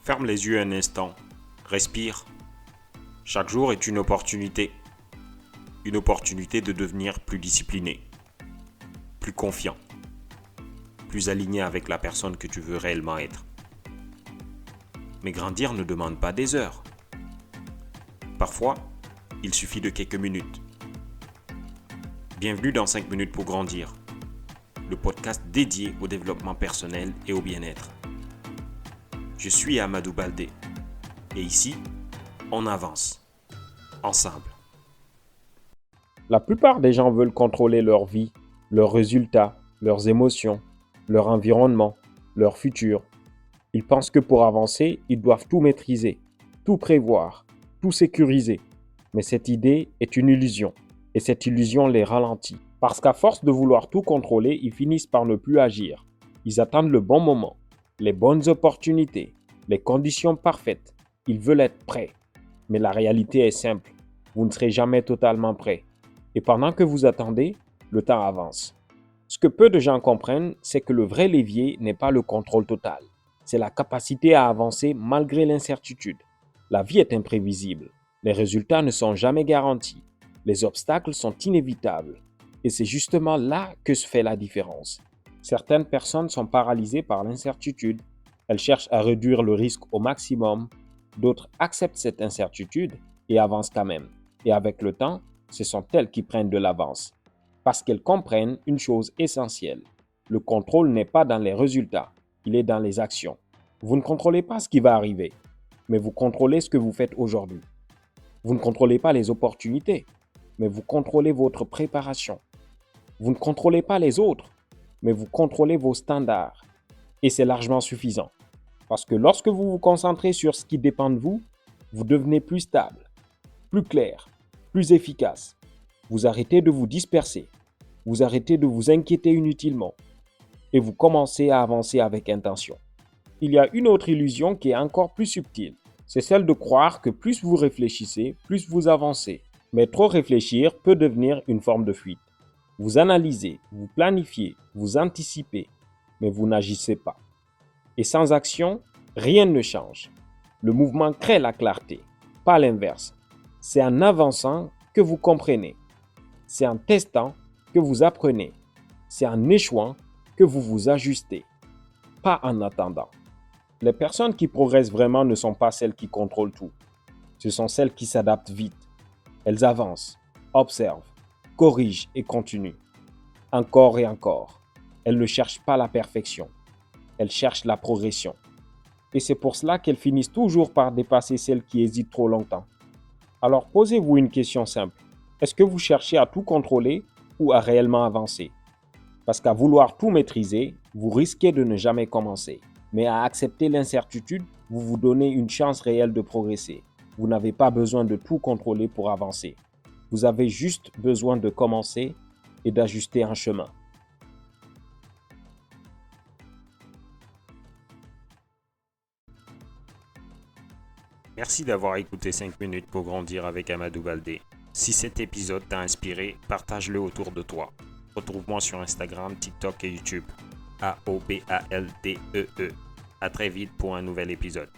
Ferme les yeux un instant. Respire. Chaque jour est une opportunité. Une opportunité de devenir plus discipliné, plus confiant, plus aligné avec la personne que tu veux réellement être. Mais grandir ne demande pas des heures. Parfois, il suffit de quelques minutes. Bienvenue dans 5 minutes pour grandir, le podcast dédié au développement personnel et au bien-être. Je suis Amadou Baldé et ici, on avance, ensemble. La plupart des gens veulent contrôler leur vie, leurs résultats, leurs émotions, leur environnement, leur futur. Ils pensent que pour avancer, ils doivent tout maîtriser, tout prévoir, tout sécuriser. Mais cette idée est une illusion, et cette illusion les ralentit. Parce qu'à force de vouloir tout contrôler, ils finissent par ne plus agir. Ils attendent le bon moment, les bonnes opportunités, les conditions parfaites. Ils veulent être prêts. Mais la réalité est simple, vous ne serez jamais totalement prêt. Et pendant que vous attendez, le temps avance. Ce que peu de gens comprennent, c'est que le vrai levier n'est pas le contrôle total. C'est la capacité à avancer malgré l'incertitude. La vie est imprévisible. Les résultats ne sont jamais garantis. Les obstacles sont inévitables. Et c'est justement là que se fait la différence. Certaines personnes sont paralysées par l'incertitude. Elles cherchent à réduire le risque au maximum. D'autres acceptent cette incertitude et avancent quand même. Et avec le temps, ce sont elles qui prennent de l'avance. Parce qu'elles comprennent une chose essentielle. Le contrôle n'est pas dans les résultats, il est dans les actions. Vous ne contrôlez pas ce qui va arriver, mais vous contrôlez ce que vous faites aujourd'hui. Vous ne contrôlez pas les opportunités, mais vous contrôlez votre préparation. Vous ne contrôlez pas les autres, mais vous contrôlez vos standards. Et c'est largement suffisant. Parce que lorsque vous vous concentrez sur ce qui dépend de vous, vous devenez plus stable, plus clair, plus efficace. Vous arrêtez de vous disperser, vous arrêtez de vous inquiéter inutilement et vous commencez à avancer avec intention. Il y a une autre illusion qui est encore plus subtile. C'est celle de croire que plus vous réfléchissez, plus vous avancez. Mais trop réfléchir peut devenir une forme de fuite. Vous analysez, vous planifiez, vous anticipez, mais vous n'agissez pas. Et sans action, rien ne change. Le mouvement crée la clarté, pas l'inverse. C'est en avançant que vous comprenez. C'est en testant que vous apprenez. C'est en échouant que vous vous ajustez. Pas en attendant. Les personnes qui progressent vraiment ne sont pas celles qui contrôlent tout. Ce sont celles qui s'adaptent vite. Elles avancent, observent, corrigent et continuent. Encore et encore. Elles ne cherchent pas la perfection. Elles cherchent la progression. Et c'est pour cela qu'elles finissent toujours par dépasser celles qui hésitent trop longtemps. Alors posez-vous une question simple. Est-ce que vous cherchez à tout contrôler ou à réellement avancer? Parce qu'à vouloir tout maîtriser, vous risquez de ne jamais commencer. Mais à accepter l'incertitude, vous vous donnez une chance réelle de progresser. Vous n'avez pas besoin de tout contrôler pour avancer. Vous avez juste besoin de commencer et d'ajuster un chemin. Merci d'avoir écouté 5 minutes pour grandir avec Amadou Baldé. Si cet épisode t'a inspiré, partage-le autour de toi. Retrouve-moi sur Instagram, TikTok et YouTube. AOBALDEE. À très vite pour un nouvel épisode.